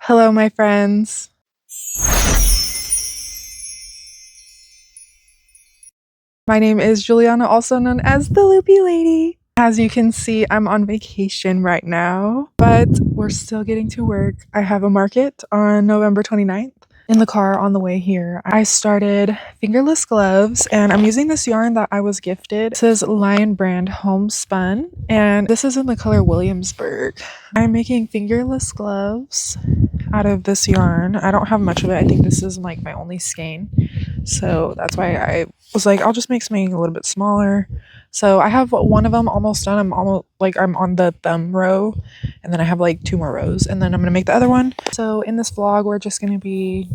Hello, my friends. My name is Juliana, also known as the Loopy Lady. As you can see, I'm on vacation right now, but we're still getting to work. I have a market on November 29th. In the car on the way here, I started fingerless gloves, and I'm using this yarn that I was gifted. This is Lion Brand Homespun, and this is in the color Williamsburg. I'm making fingerless gloves out of this yarn. I don't have much of it. I think this is like my only skein. So that's why I was like, I'll just make something a little bit smaller. So I have one of them almost done. I'm on the thumb row, and then I have like 2 more rows, and then I'm gonna make the other one. So in this vlog, we're just gonna be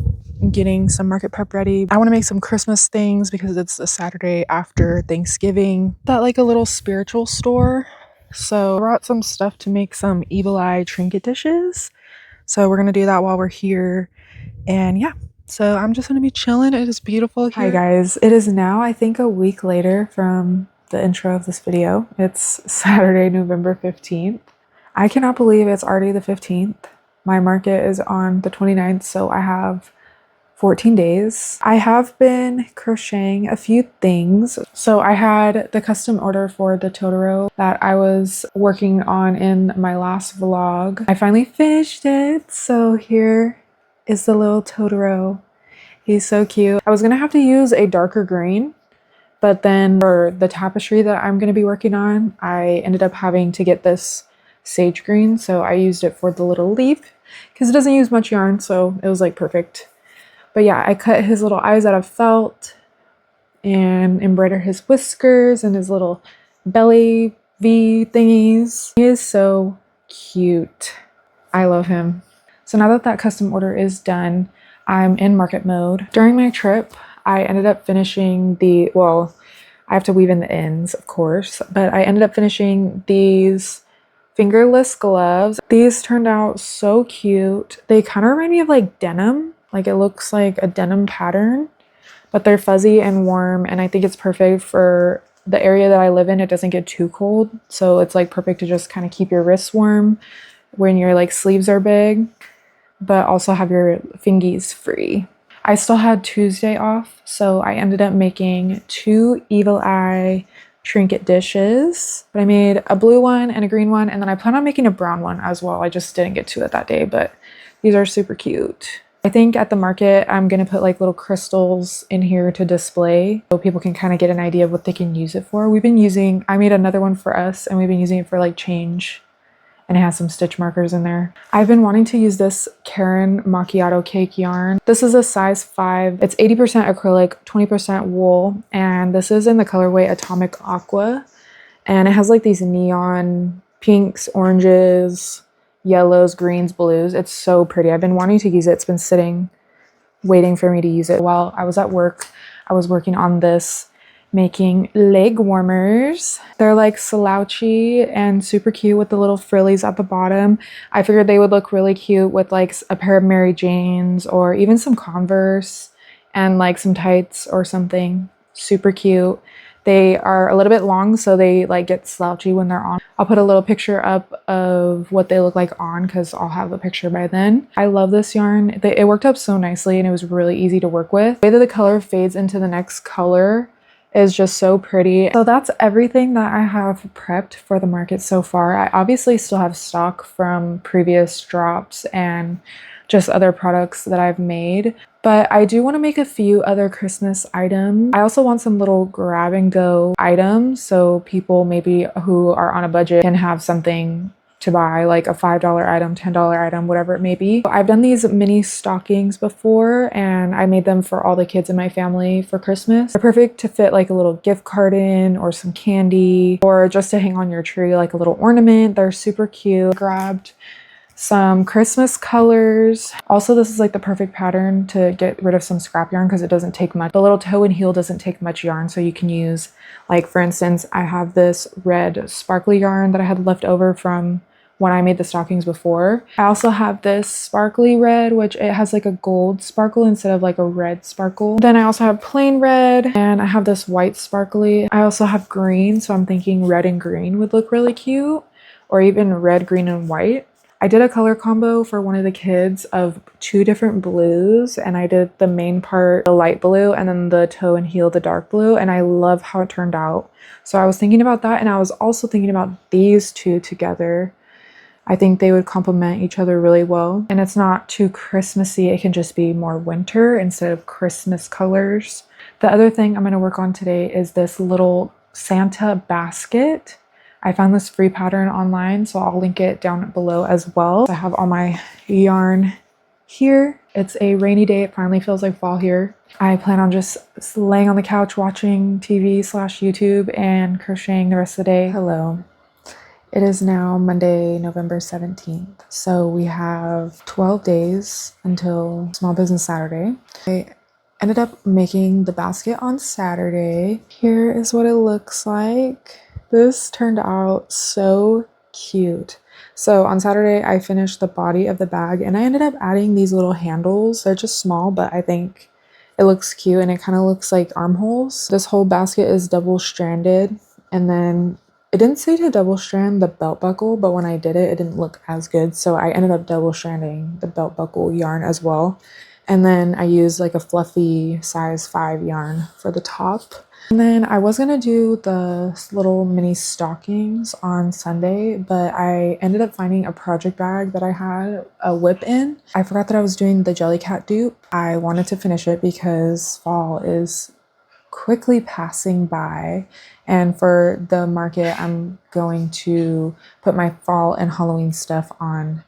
getting some market prep ready. I want to make some Christmas things because it's the Saturday after Thanksgiving. That like a little spiritual store. So I brought some stuff to make some evil eye trinket dishes. So we're gonna do that while we're here, and yeah. So I'm just gonna be chilling. It is beautiful here. Hi guys, it is now I think a week later from the intro of this video. It's Saturday, November 15th. I cannot believe it's already the 15th. My market is on the 29th, so I have 14 days. I have been crocheting a few things. So I had the custom order for the Totoro that I was working on in my last vlog. I finally finished it. So here is the little Totoro. He's so cute. I was gonna have to use a darker green, but then for the tapestry that I'm gonna be working on, I ended up having to get this sage green. So I used it for the little leaf because it doesn't use much yarn. So it was like perfect. But yeah, I cut his little eyes out of felt and embroidered his whiskers and his little belly V thingies. He is so cute. I love him. So now that that custom order is done, I'm in market mode. During my trip, I ended up finishing I have to weave in the ends, of course, but I ended up finishing these fingerless gloves. These turned out so cute. They kind of remind me of like denim. Like it looks like a denim pattern, but they're fuzzy and warm, and I think it's perfect for the area that I live in. It doesn't get too cold, so it's like perfect to just kind of keep your wrists warm when your like sleeves are big, but also have your fingies free. I still had Tuesday off, so I ended up making 2 evil eye trinket dishes. But I made a blue one and a green one, and then I plan on making a brown one as well. I just didn't get to it that day, but these are super cute. I think at the market, I'm gonna put like little crystals in here to display so people can kind of get an idea of what they can use it for. I made another one for us, and we've been using it for like change, and it has some stitch markers in there. I've been wanting to use this Karen Macchiato cake yarn. This is a size 5. It's 80% acrylic, 20% wool, and this is in the colorway Atomic Aqua. And it has like these neon pinks, oranges, yellows, greens, blues. It's so pretty. I've been wanting to use it. It's been sitting, waiting for me to use it. While I was at work, I was working on this, making leg warmers. They're like slouchy and super cute with the little frillies at the bottom. I figured they would look really cute with like a pair of Mary Janes or even some Converse and like some tights or something. Super cute. They are a little bit long, so they like get slouchy when they're on. I'll put a little picture up of what they look like on because I'll have a picture by then. I love this yarn. It worked up so nicely, and it was really easy to work with. The way that the color fades into the next color is just so pretty. So that's everything that I have prepped for the market so far. I obviously still have stock from previous drops and just other products that I've made, but I do want to make a few other Christmas items. I also want some little grab and go items so people maybe who are on a budget can have something to buy, like a $5 item, $10 item, whatever it may be. I've done these mini stockings before, and I made them for all the kids in my family for Christmas. They're perfect to fit like a little gift card in, or some candy, or just to hang on your tree like a little ornament. They're super cute. Grabbed some Christmas colors. Also, this is like the perfect pattern to get rid of some scrap yarn because it doesn't take much. The little toe and heel doesn't take much yarn, so you can use, like for instance, I have this red sparkly yarn that I had left over from when I made the stockings before. I also have this sparkly red, which it has like a gold sparkle instead of like a red sparkle. Then I also have plain red, and I have this white sparkly. I also have green, so I'm thinking red and green would look really cute, or even red, green, and white. I did a color combo for one of the kids of 2 different blues, and I did the main part the light blue and then the toe and heel the dark blue, and I love how it turned out. So I was thinking about that, and I was also thinking about these 2 together. I think they would complement each other really well, and it's not too Christmassy. It can just be more winter instead of Christmas colors. The other thing I'm going to work on today is this little Santa basket. I found this free pattern online, so I'll link it down below as well. I have all my yarn here. It's a rainy day. It finally feels like fall here. I plan on just laying on the couch watching TV/YouTube and crocheting the rest of the day. Hello. It is now Monday, November 17th. So we have 12 days until Small Business Saturday. I ended up making the basket on Saturday. Here is what it looks like. This turned out so cute. So on Saturday, I finished the body of the bag and I ended up adding these little handles. They're just small, but I think it looks cute and it kind of looks like armholes. This whole basket is double stranded, and then it didn't say to double strand the belt buckle, but when I did it, it didn't look as good. So I ended up double stranding the belt buckle yarn as well. And then I used like a fluffy size 5 yarn for the top. And then I was gonna do the little mini stockings on Sunday, but I ended up finding a project bag that I had a whip in. I forgot that I was doing the Jellycat dupe. I wanted to finish it because fall is quickly passing by, and for the market I'm going to put my fall and Halloween stuff on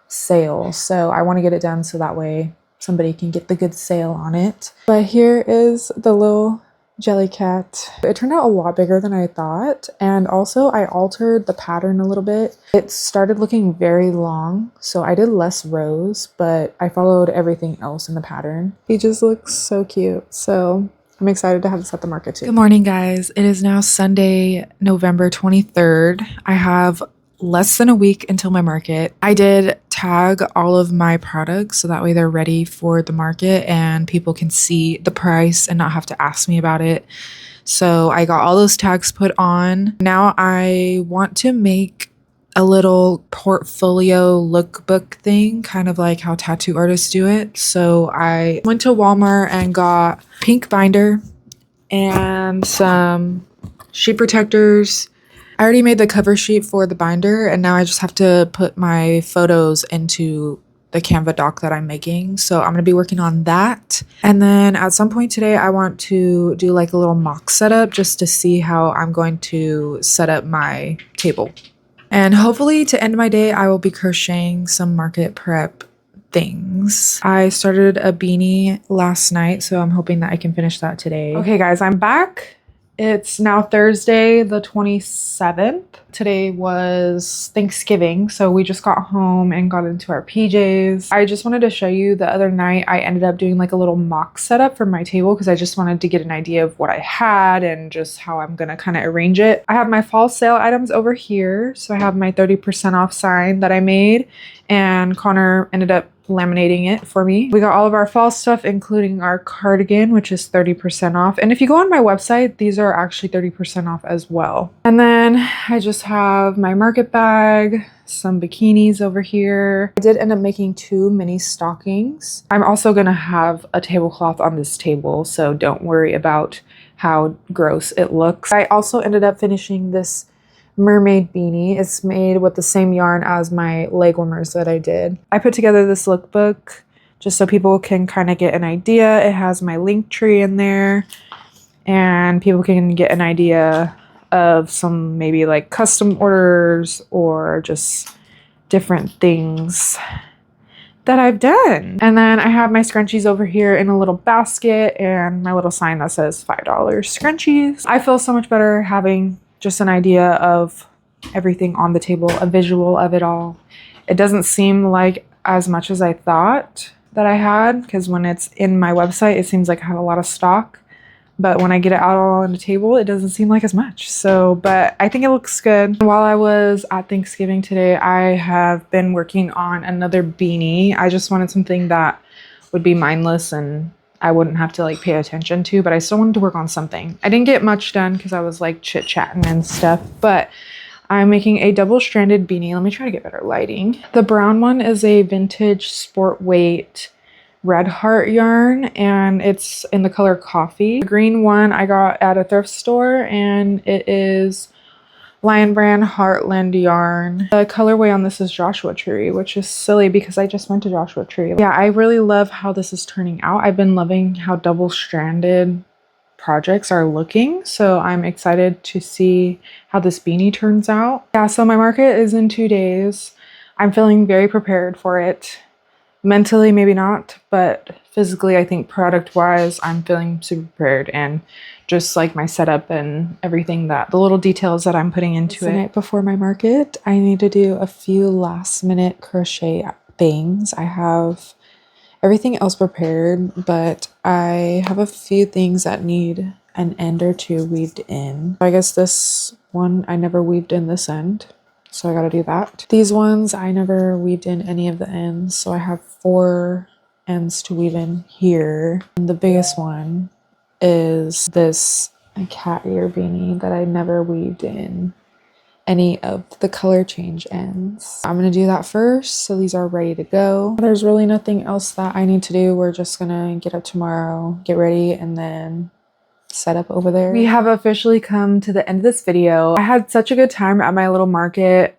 sale, so I want to get it done so that way somebody can get the good sale on it. But here is the little Jellycat. It turned out a lot bigger than I thought, and also I altered the pattern a little bit. It started looking very long, so I did less rows, but I followed everything else in the pattern. He just looks so cute, so I'm excited to have this at the market too. Good morning, guys. It is now Sunday, November 23rd. I have less than a week until my market. I did tag all of my products so that way they're ready for the market and people can see the price and not have to ask me about it. So I got all those tags put on. Now I want to make a little portfolio lookbook thing, kind of like how tattoo artists do it. So I went to Walmart and got pink binder and some sheet protectors. I already made the cover sheet for the binder, and now I just have to put my photos into the Canva doc that I'm making. So I'm going to be working on that. And then at some point today, I want to do like a little mock setup just to see how I'm going to set up my table. And hopefully to end my day, I will be crocheting some market prep things. I started a beanie last night, so I'm hoping that I can finish that today. Okay, guys, I'm back. It's now Thursday, the 27th. Today was Thanksgiving, so we just got home and got into our PJs. I just wanted to show you the other night I ended up doing like a little mock setup for my table because I just wanted to get an idea of what I had and just how I'm gonna kind of arrange it. I have my fall sale items over here. So I have my 30% off sign that I made, and Connor ended up laminating it for me. We got all of our fall stuff, including our cardigan, which is 30% off. And if you go on my website, these are actually 30% off as well. And then I just have my market bag, some bikinis over here. I did end up making 2 mini stockings. I'm also gonna have a tablecloth on this table, so don't worry about how gross it looks. I also ended up finishing this mermaid beanie. It's made with the same yarn as my leg warmers that I did. I put together this lookbook just so people can kind of get an idea. It has my link tree in there and people can get an idea of some maybe like custom orders or just different things that I've done. And then I have my scrunchies over here in a little basket and my little sign that says $5 scrunchies. I feel so much better having just an idea of everything on the table, a visual of it all. It doesn't seem like as much as I thought that I had, because when it's in my website, it seems like I have a lot of stock. But when I get it out all on the table, it doesn't seem like as much. So, but I think it looks good. While I was at Thanksgiving today, I have been working on another beanie. I just wanted something that would be mindless and I wouldn't have to like pay attention to, but I still wanted to work on something. I didn't get much done because I was like chit-chatting and stuff, but I'm making a double-stranded beanie. Let me try to get better lighting. The brown one is a vintage sport weight red heart yarn, and it's in the color coffee. The green one I got at a thrift store, and it is Lion Brand Heartland yarn. The colorway on this is Joshua Tree, which is silly because I just went to Joshua Tree. Yeah, I really love how this is turning out. I've been loving how double-stranded projects are looking, so I'm excited to see how this beanie turns out. Yeah, so my market is in 2 days. I'm feeling very prepared for it. Mentally, maybe not, but physically, I think product-wise, I'm feeling super prepared, and just like my setup and everything, that the little details that I'm putting into it. The night before my market, I need to do a few last-minute crochet things. I have everything else prepared, but I have a few things that need an end or two weaved in. I guess this one, I never weaved in this end, so I gotta do that. These ones, I never weaved in any of the ends, so I have 4 ends to weave in here. And the biggest one is this cat ear beanie that I never weaved in any of the color change ends. I'm gonna do that first, so these are ready to go. There's really nothing else that I need to do. We're just gonna get up tomorrow, get ready, and then set up over there. We have officially come to the end of this video. I had such a good time at my little market.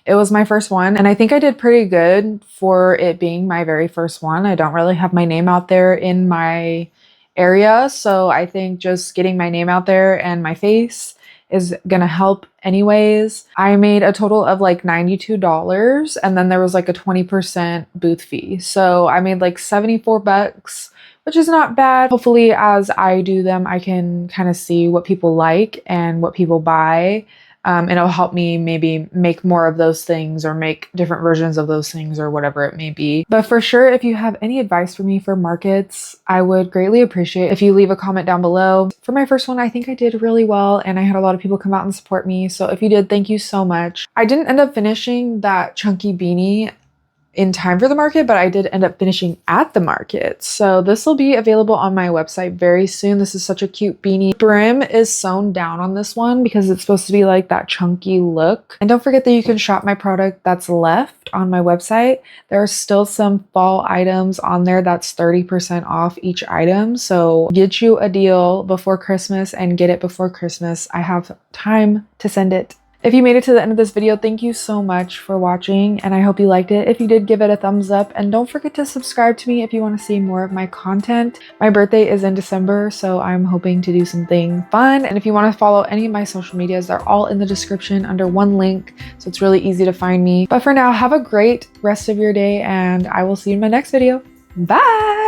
It was my first one, and I think I did pretty good for it being my very first one. I don't really have my name out there in my area, so I think just getting my name out there and my face is gonna help anyways. I made a total of like $92, and then there was like a 20% booth fee. So I made like 74 bucks, which is not bad. Hopefully as I do them, I can kind of see what people like and what people buy. And it'll help me maybe make more of those things or make different versions of those things or whatever it may be. But for sure, if you have any advice for me for markets, I would greatly appreciate if you leave a comment down below. For my first one, I think I did really well, and I had a lot of people come out and support me. So if you did, thank you so much. I didn't end up finishing that chunky beanie in time for the market, but I did end up finishing at the market. So this will be available on my website very soon. This is such a cute beanie. Brim is sewn down on this one because it's supposed to be like that chunky look. And don't forget that you can shop my product that's left on my website. There are still some fall items on there that's 30% off each item. So get you a deal before Christmas and get it before Christmas. I have time to send it. If you made it to the end of this video, thank you so much for watching, and I hope you liked it. If you did, give it a thumbs up, and don't forget to subscribe to me if you want to see more of my content. My birthday is in December, so I'm hoping to do something fun. And if you want to follow any of my social medias, they're all in the description under one link, so it's really easy to find me. But for now, have a great rest of your day, and I will see you in my next video. Bye!